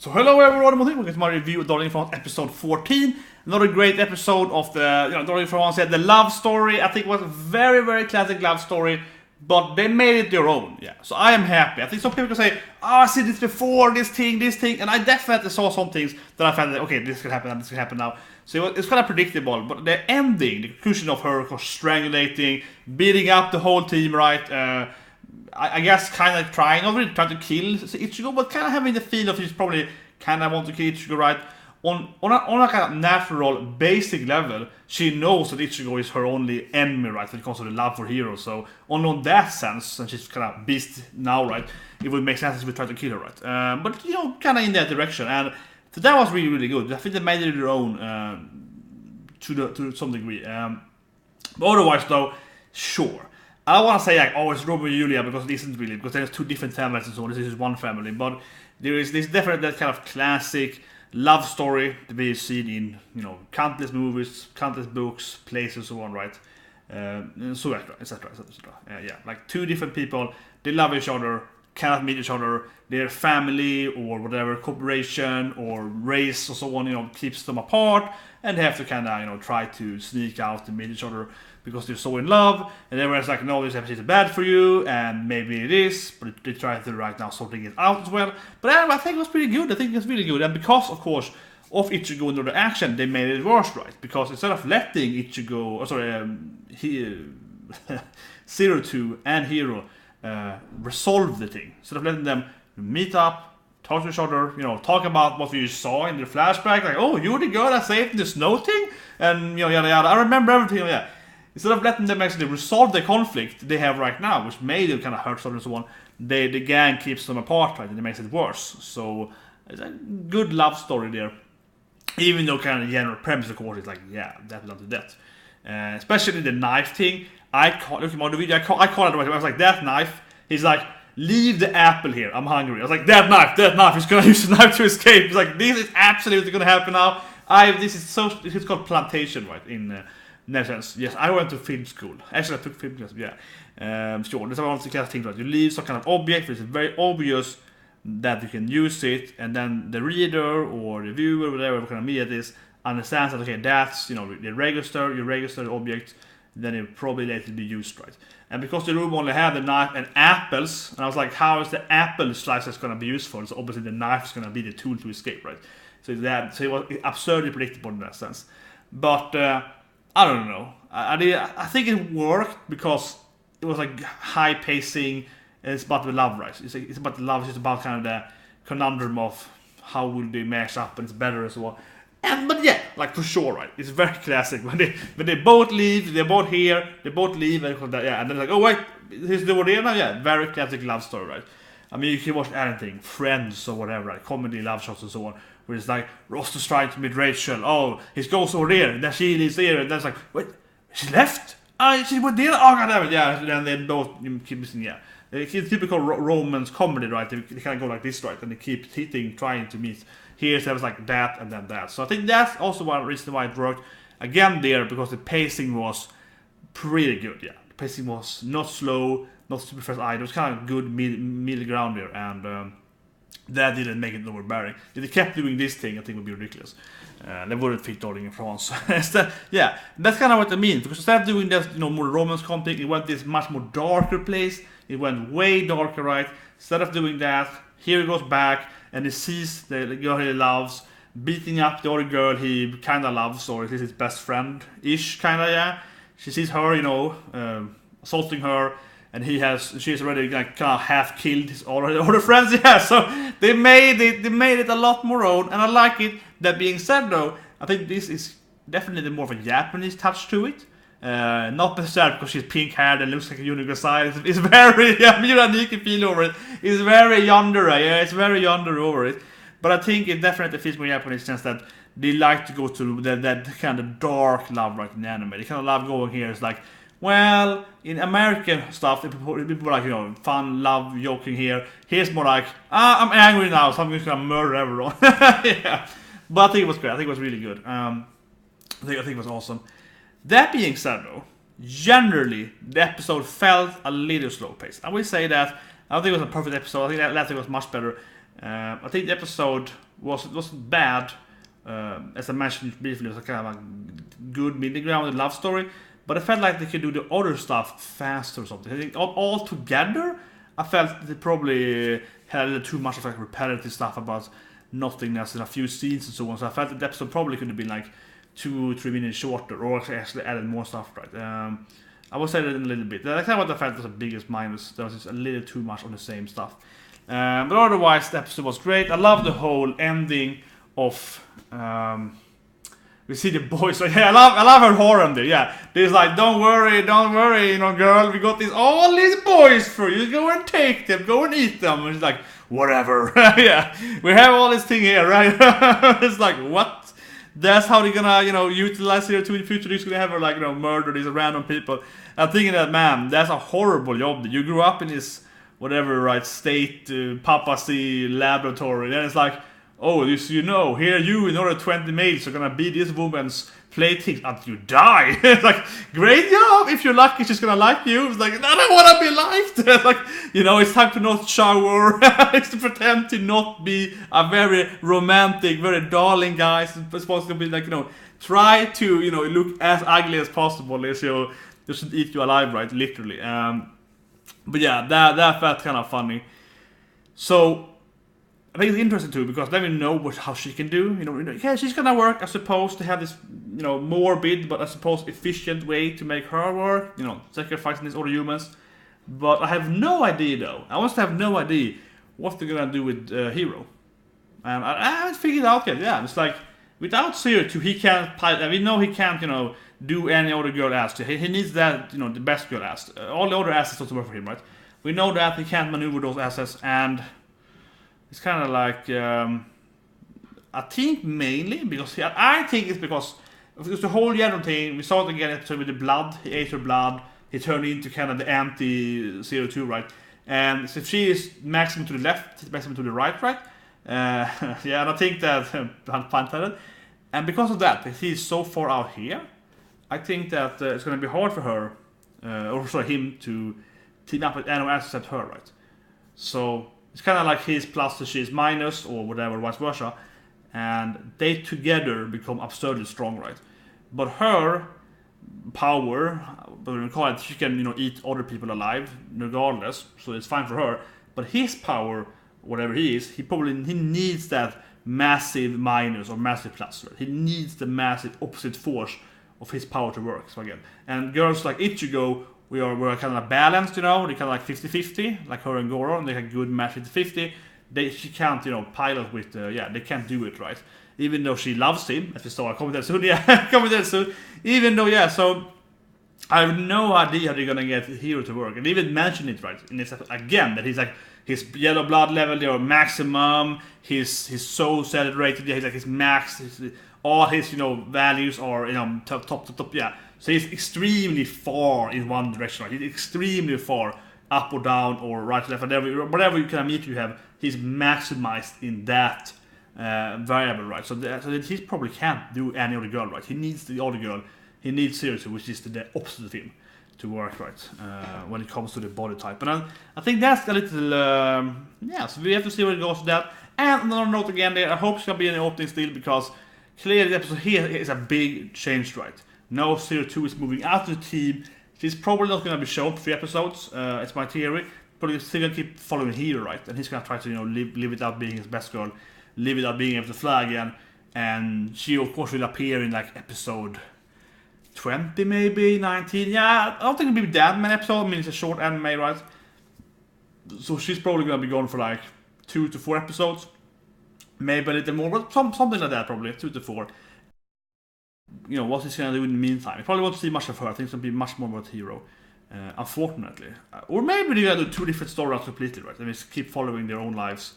So hello everyone, welcome to my review of Darling in Franxx episode 14. Another great episode of the Darling in Franxx, the love story. I think it was a very, very classic love story, but they made it their own. Yeah, so I am happy. I think some people can say, oh, I see this before, this thing, and I definitely saw some things that I felt like, okay, this could happen now. So it's kind of predictable, but the ending, the conclusion of her, of course, strangulating, beating up the whole team, right? I guess kind of trying to kill Ichigo, but kind of having the feel of he's probably kind of want to kill Ichigo, right? On a kind of natural, basic level, she knows that Ichigo is her only enemy, right? When it comes to the love for Hiro. So on that sense, and she's kind of beast now, right? It would make sense if we try to kill her, right? But kind of in that direction, and so that was really, really good. I think they made it their own to some degree. But otherwise, though, sure. I don't want to say like, oh, it's Romeo and Juliet, because it isn't really, because there's two different families and so on. This is one family, but there's definitely that kind of classic love story to be seen in countless movies, countless books, plays, and so on, right? And so etc. Yeah, like two different people, they love each other, cannot meet each other. Their family or whatever cooperation or race or so on, keeps them apart, and they have to kind of try to sneak out and meet each other because they're so in love, and everyone's like, no, this episode is bad for you, and maybe it is, but they try to right now sorting it out as well. But anyway, I think it was pretty good. I think it's really good, and because, of course, of Ichigo and the action, they made it worse, right? Because instead of letting Ichigo, Zerotwo and Hiro resolve the thing, instead of letting them meet up, talk to each other, talk about what we saw in the flashback, like, oh, you're the girl that saved the snow thing, and yada yada. I remember everything, yeah. Instead of letting them actually resolve the conflict they have right now, which made them kind of hurt and so on, the gang keeps them apart, right, and it makes it worse. So it's a good love story there. Even though kind of the general premise, of course, is like, yeah, that's not to death. Especially the knife thing. Looking at the video, I call it right. I was like, that knife. He's like, leave the apple here. I'm hungry. I was like, that knife. He's gonna use the knife to escape. He's like, this is absolutely gonna happen now. This is called plantation, right? In that sense, yes, I went to film school. Actually, I took film class, yeah. Sure, that's one of the kind of things, right? You leave some kind of object, which is very obvious that you can use it, and then the reader or the viewer, whatever kind of media it is, understands that, okay, that's, you register the object, then it probably later be used, right? And because the room only had the knife and apples, and I was like, how is the apple slices going to be useful? So obviously the knife is going to be the tool to escape, right? So it was absurdly predictable in that sense. But I don't know. I think it worked because it was like high pacing. It's about the love, right? It's about the love. It's about kind of the conundrum of how will they mash up, and it's better as well. But yeah, like for sure, right? It's very classic when they both leave, they're both here, they both leave, and then like, oh wait, here's the word here now. Yeah, very classic love story, right? I mean, you can watch anything, Friends or whatever, right? Comedy, love shots, and so on. Where it's like, Ross is trying to meet Rachel. Oh, he goes over there, and then she leaves there, and then it's like, wait, she left? She went there? Oh, goddammit, yeah. And then they both keep missing, yeah. It's typical romance comedy, right? They kind of go like this, right? And they keep trying to meet. Here, so it was like that, and then that. So I think that's also one reason why it worked again there, because the pacing was pretty good, yeah. The pacing was not slow, not super fast either. It was kind of good middle ground there, and that didn't make it overbearing. If they kept doing this thing, I think it would be ridiculous. They wouldn't fit Darling in Franxx. Yeah, that's kind of what I mean. Because instead of doing this, more romance content, it went this much more darker place. It went way darker, right? Instead of doing that, here he goes back, and he sees the girl he loves beating up the other girl he kind of loves, or at least his best friend-ish, kind of, yeah. She sees her, assaulting her, and she's already like kind of half killed his other friends, yeah. So they made it a lot more own, and I like it. That being said, though, I think this is definitely more of a Japanese touch to it. Not necessarily because she's pink-haired and looks like a unicorn. It's very unique feel over it. It's very yonder, yeah. It's very yonder over it. But I think it definitely fits more Japanese in the sense that they like to go to that kind of dark love, right, in anime. The kind of love going here is like, well, in American stuff, people like, fun, love, joking here. Here's more like, I'm angry now, so I'm just gonna murder everyone. Yeah. But I think it was great. I think it was really good. I think it was awesome. That being said, though, generally, the episode felt a little slow-paced. I will say that. I don't think it was a perfect episode. I think that last thing was much better. I think the episode wasn't bad. As I mentioned briefly, it was a kind of a good middle ground love story. But I felt like they could do the other stuff faster or something. I think all together, I felt they probably had a little too much of like repetitive stuff about nothingness in a few scenes and so on. So I felt that the episode probably could have been like 2-3 minutes shorter, or actually added more stuff, right? I would say that in a little bit. That's kind of what I felt was the biggest minus. There was just a little too much on the same stuff. But otherwise, the episode was great. I love the whole ending of. We see the boys. Like, yeah, I love her harem there. Yeah, there's like, don't worry, you know, girl. We got all these boys for you. Go and take them. Go and eat them. And she's like, whatever. Yeah, we have all this thing here, right? It's like, what? That's how they're gonna, you know, utilize her to in the future. They're gonna have her, like, you know, murder these random people. I'm thinking that, man, that's a horrible job. You grew up in this whatever, right, state papacy laboratory. Then it's like, oh, you know, here you and other 20 males are gonna be this woman's plaything until you die. It's like, great job. If you're lucky, she's gonna like you. It's like, I don't wanna be liked. It's like, you know, it's time to not shower. It's to pretend to not be a very romantic, very darling guy. It's supposed to be like, you know, try to, you know, look as ugly as possible. So they should eat you alive, right? Literally. But yeah, that felt kind of funny. So I think it's interesting too, because then we know how she can do. You know, yeah, she's gonna work, I suppose, to have this, you know, morbid but I suppose efficient way to make her work. You know, sacrificing these other humans. But I have no idea though. I honestly have no idea what they're gonna do with Hiro. And I haven't figured it out yet. Yeah, it's like without Zerotwo, he can't. And we know he can't, you know, do any other girl asked. He needs that, you know, the best girl asked. All the other assets don't work for him, right? We know that he can't maneuver those assets, and it's kind of like, I think mainly because I think it's because the whole Goro thing. We saw it again with the blood. He ate her blood. He turned into kind of the anti-Zerotwo, right? And so if she is maximum to the left, he's maximum to the right, right? Yeah, and I think that fun-sided. And because of that, he's so far out here. I think that it's going to be hard for her, or sorry, him to team up with anyone else except her, right? So it's kind of like his plus to she's minus, or whatever, vice versa, and they together become absurdly strong, right? But her power, what we call it, she can, you know, eat other people alive regardless, so it's fine for her. But his power, whatever he is, he needs that massive minus or massive plus, right? He needs the massive opposite force of his power to work. So again, and girls like Ichigo, we're kind of like balanced, you know, they kind of like 50-50, like her and Goro, and they have good match 50-50. She can't, you know, pilot with they can't do it, right? Even though she loves him, as we saw, I'll comment that soon, comment that soon. Even though, so I have no idea how they're gonna get Hiro to work. And they even mention it, right, in this episode, again, that he's like, his yellow blood level, they are maximum, his soul celebrated, he's like his max, all his, you know, values are, you know, top, yeah. So he's extremely far in one direction, right? He's extremely far up or down or right to left, whatever you can meet you have, he's maximized in that variable, right? So he probably can't do any other girl, right? He needs the other girl. He needs Zerotwo, which is the opposite of him, to work, right? When it comes to the body type. And I think that's a little, so we have to see where it goes with that. And another note again there, I hope it's going to be an opening still, because clearly the episode here is a big change, right? Now Zerotwo is moving out of the team. She's probably not going to be shown for 3 episodes, it's my theory. But he's still going to keep following Hiro, right? And he's going to try to, you know, live without being his best girl, live without being able to fly again. And she, of course, will appear in, like, episode 20, maybe, 19. Yeah, I don't think it'll be that many episodes. I mean, it's a short anime, right? So she's probably going to be gone for, like, 2 to 4 episodes. Maybe a little more, but something like that, probably, 2 to 4. You know, what he's going to do in the meantime. You probably won't see much of her. I think it's going to be much more about Hiro. Unfortunately. Or maybe they're going to do 2 different storylines completely, right? They just keep following their own lives.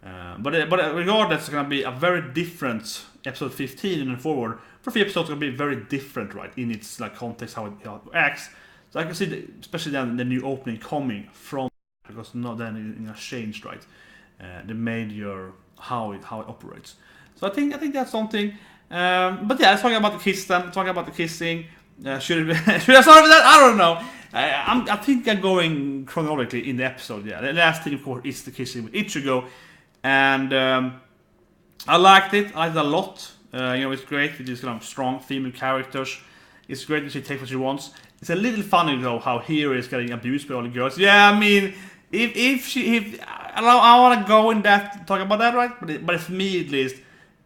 But regardless, it's going to be a very different episode 15 and then forward. For 3 episodes, it's going to be very different, right? In its like context, how it acts. So I can see, especially then the new opening coming from, because not then it has changed, right? The major how it operates. So I think that's something. But yeah, let's talk about the kiss then. Talking about the kissing. Should I start with that? I don't know. I think I'm going chronologically in the episode. Yeah, the last thing, of course, is the kissing with Ichigo, and I liked it a lot. It's great with these kind of strong female characters. It's great that she takes what she wants. It's a little funny though how Hiro is getting abused by all the girls. Yeah, I mean, if I want to go in that talk about that, right? But for me at least,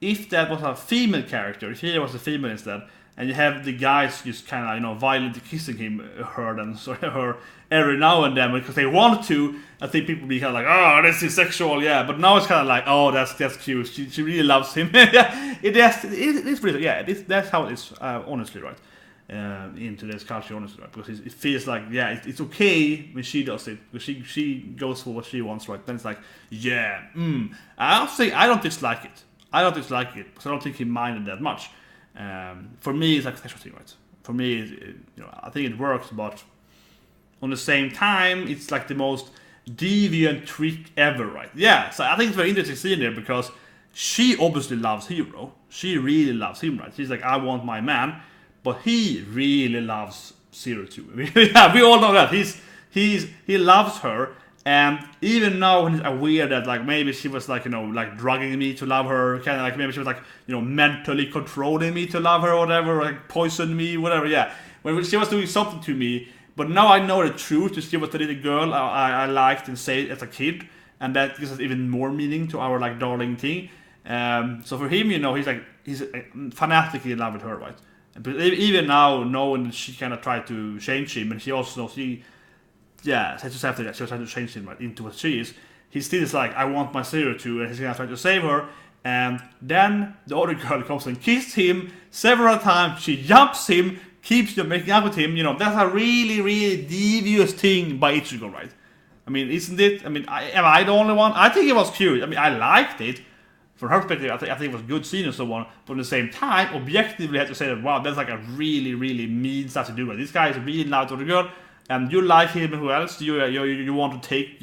if that was a female character, if Hiro was a female instead, and you have the guys just kind of violently kissing her every now and then because they want to, I think people would be kind of like, oh, this is sexual, yeah. But now it's kind of like, oh, that's cute. She really loves him. Yeah, it's pretty. Yeah, that's how it is. Honestly, right. In today's culture, honestly, right? Because it feels like, yeah, it's okay when she does it, because she goes for what she wants, right? Then it's like, yeah, I don't dislike it. Because I don't think he minded that much. For me, it's like a sexual thing, right? For me, I think it works, but on the same time, it's like the most deviant trick ever, right? Yeah, so I think it's very interesting seeing there, because she obviously loves Hiro. She really loves him, right? She's like, I want my man. But he really loves Zerotwo. Yeah, we all know that. He loves her, and even now when he's aware that like maybe she was like like drugging me to love her, kind of like maybe she was like mentally controlling me to love her or whatever, like poisoned me, whatever. Yeah, when she was doing something to me, but now I know the truth. To see what the little girl I liked and said as a kid, and that gives us even more meaning to our like darling thing. So for him, he's fanatically in love with her, right? But even now, knowing that she kind of tried to change him, and she also knows just after that, she was trying to change him right into what she is. He still is like, I want my Zerotwo, and he's gonna try to save her. And then the other girl comes and kisses him several times. She jumps him, keeps making up with him. That's a really, really devious thing by Ichigo, right? I mean, isn't it? I mean, am I the only one? I think it was cute. I mean, I liked it. From her perspective, I think it was good scene and so on. But at the same time, objectively, I have to say that, wow, that's like a really, really mean stuff to do. Right? This guy is really loud to the girl, and you like him. Who else? You want to take,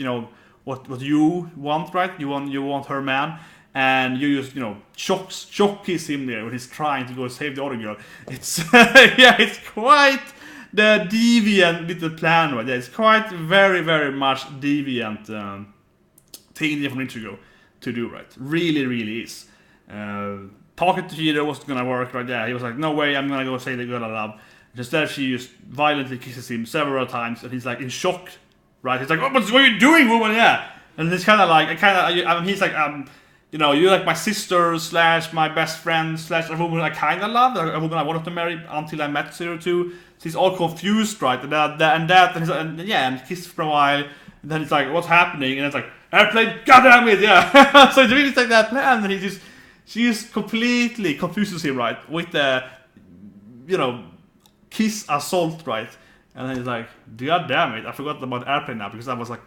what you want, right? You want her man, and you just shock kiss him there when he's trying to go save the other girl. It's it's quite the deviant little plan, right? Yeah, it's quite very, very much deviant thing from Ichigo to do, right? Really, really is. Talking to Hiro wasn't gonna work, right? Yeah, he was like, no way, I'm gonna go save the girl I love. Instead, she just violently kisses him several times, and he's like in shock, right? He's like, oh, what are you doing, woman? Yeah, and it's kind of like, he's like, you're like my sister / my best friend / a woman I kind of love, a woman I wanted to marry until I met Zerotwo. So he's all confused, right? And he kissed for a while, and then it's like, what's happening? And it's like, airplane, goddamn it, yeah. So it's really like that plan, and she just completely confuses him, right, with the, kiss assault, right? And then he's like, god damn it, I forgot about airplane now, because I was like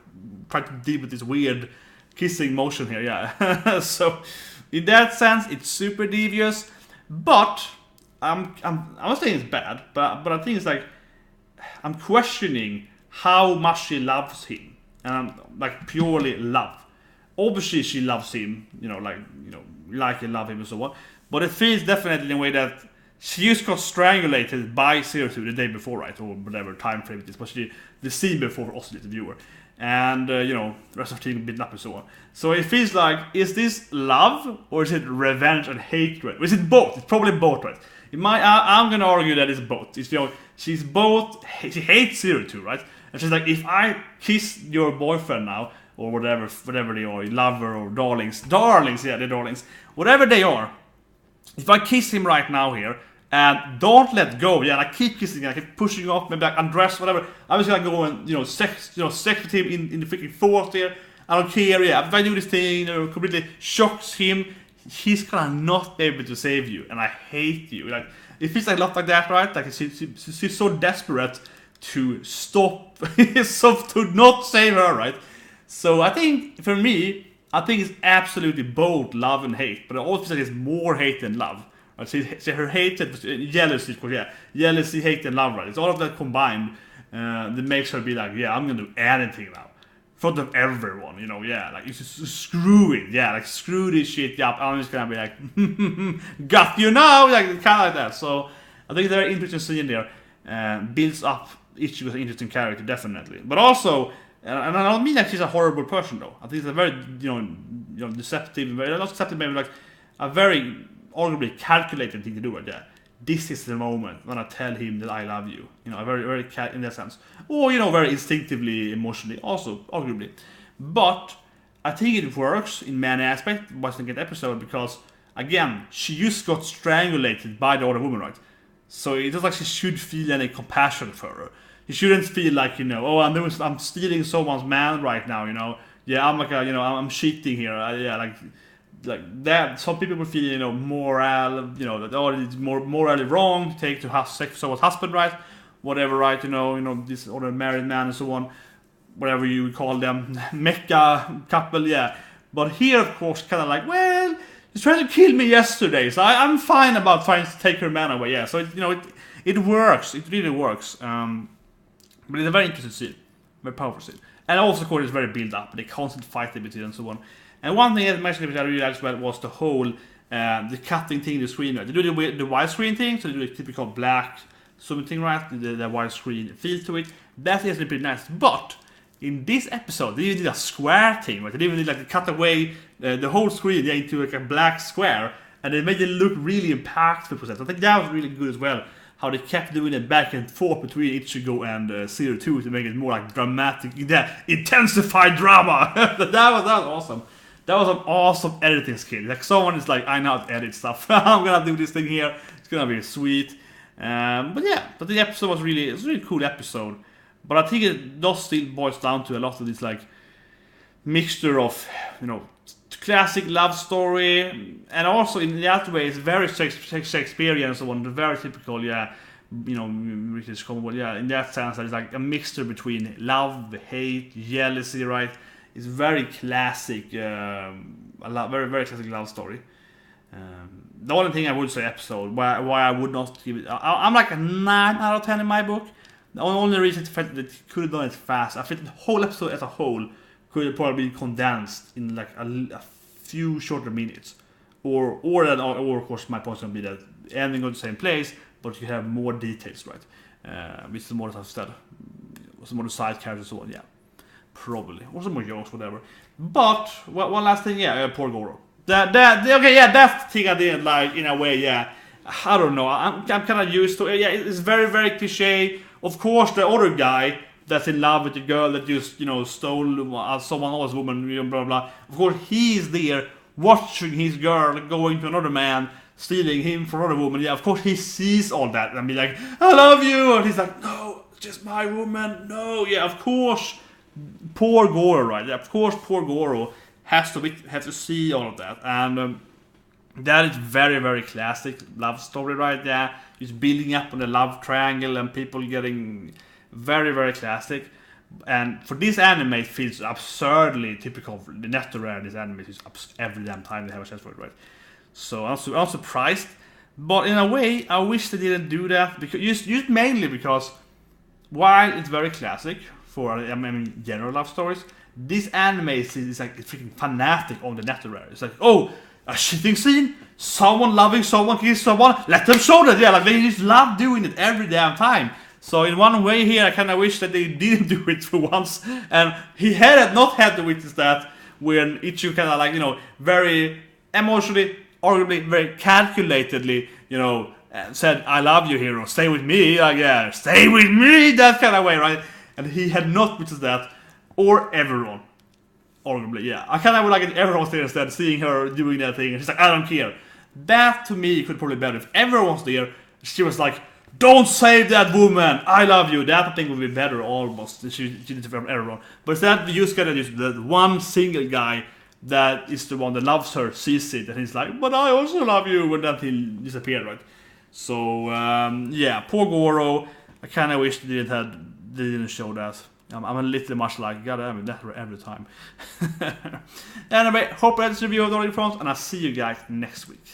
trying to deal with this weird kissing motion here, yeah. So in that sense, it's super devious, but I'm not saying it's bad, but I think it's like, I'm questioning how much she loves him. And like purely love. Obviously she loves him, like you love him and so on. But it feels definitely in a way that she just got strangulated by Zerotwo the day before, right? Or whatever time frame it is. But the scene before for us, the viewer. And, the rest of the team beaten up and so on. So it feels like, is this love or is it revenge and hatred? Or is it both? It's probably both, right? I'm gonna argue that it's both. She's both, she hates Zerotwo, right? And she's like, if I kiss your boyfriend now, or whatever they are, lover or darlings, yeah, they're darlings, whatever they are, if I kiss him right now here, and don't let go, yeah, and I keep kissing, I keep pushing off, maybe I undress, whatever, I'm just gonna go and, sex with him in the freaking forest here, I don't care, yeah, if I do this thing, completely shocks him, he's gonna not be able to save you, and I hate you, like, it feels like love like that, right? Like, she's so desperate to stop, to not save her, right? So I think, for me, it's absolutely both love and hate, but I also think it's more hate than love. Right? So her hatred, jealousy, jealousy, hate, and love, right? It's all of that combined that makes her be like, yeah, I'm gonna do anything now. In front of everyone, yeah, like, it's just screw it, yeah, like, screw this shit up, I'm just gonna be like, got you now, like, kind of like that. So I think it's a very interesting scene there, builds up Ichigo is an interesting character, definitely. But also, and I don't mean that she's a horrible person, though. I think it's a very, deceptive, very, not deceptive, maybe like a very arguably calculated thing to do right there. This is the moment when I tell him that I love you. You know, a very in that sense. Or, you know, very instinctively, emotionally, also, arguably. But I think it works in many aspects, watching the episode, because, again, she just got strangulated by the other woman, right? So it's not like she should feel any compassion for her. You shouldn't feel like, you know, oh, I'm stealing someone's man right now, you know. Yeah, I'm like, I'm cheating here. Yeah, like that. Some people will feel, you know, moral, you know, that it's more morally wrong to take to have sex with someone's husband, right? Whatever, right? You know, this other married man and so on, whatever you would call them, Mecca couple, yeah. But here, of course, kind of like, well, he's trying to kill me yesterday, so I'm fine about trying to take her man away. Yeah, so it works. It really works. But it's a very interesting scene, very powerful scene, and also, of course, it's very built up. The constant fighting between and so on. And one thing I mentioned which I really liked as well was the whole the cutting thing, the screen. Right? They do the widescreen thing, so they do the typical black zoom thing, right? The widescreen feel to it. That is pretty nice. But in this episode, they even did a square thing, right? They even did like cut away the whole screen into like a black square, and they made it look really impactful. I think that was really good as well. How they kept doing it back and forth between Ichigo and Zerotwo to make it more like dramatic, intensified drama. that was awesome. That was an awesome editing skill. Like someone is like, I know how to edit stuff. I'm gonna do this thing here. It's gonna be sweet. But the episode was really, it's a really cool episode. But I think it does still boils down to a lot of this like mixture of, you know, classic love story, and also in that way it's very Shakespearean, so on, very typical, yeah, you know, British comedy, yeah, in that sense that it's like a mixture between love, hate, jealousy, right? It's very classic, very classic love story. The only thing I would say episode, why I would not give it, I'm like a 9 out of 10 in my book. The only reason that it could have done it fast, I think the whole episode as a whole could have probably been condensed in like a few shorter minutes, or of course my point would be that ending on the same place, but you have more details, right? With some more stuff instead, some more side characters and so on, yeah, probably, or some more jokes, whatever. But one last thing, yeah, poor Goro. That's the thing I didn't like in a way, yeah. I don't know, I'm kind of used to it. Yeah, it's very cliche. Of course, the other guy that's in love with the girl that just, you know, stole someone else's woman, blah blah blah. Of course, he's there watching his girl going to another man, stealing him for another woman. Yeah, of course he sees all that and be like, I love you, and he's like, no, just my woman, no. Yeah, of course, poor Goro, right? Yeah, of course, poor Goro has to see all of that, and that is very classic love story, right? Yeah, it's building up on the love triangle and people getting very classic. And for this anime, it feels absurdly typical of the NetR this anime is every damn time they have a chance for it, right? So I'm surprised, but in a way I wish they didn't do that, because just mainly because while it's very classic for general love stories, this anime is like freaking fanatic on the NetR. It's like, oh, a shitting scene, someone loving someone, kiss someone, let them show that. Yeah, like they just love doing it every damn time. So in one way here, I kind of wish that they didn't do it for once, and he had not had to witness that when Ichigo kind of like, you know, very emotionally, arguably very calculatedly, you know, said, I love you, Hiro, stay with me, like, yeah, stay with me, that kind of way, right? And he had not witnessed that, or everyone, arguably, yeah. I kind of would like it, everyone was there instead, seeing her doing that thing, and she's like, I don't care. That, to me, could probably be better if everyone was there, she was like, don't save that woman, I love you. That I think would be better almost. She did it from everyone. But instead we just gotta use the one single guy that is the one that loves her, sees it, and he's like, but I also love you, and then he disappeared, right? So yeah, poor Goro. I kinda wish they didn't show that. I'm a little much like, gotta have that every time. Anyway, hope that's the review of In the Franxx, and I'll see you guys next week.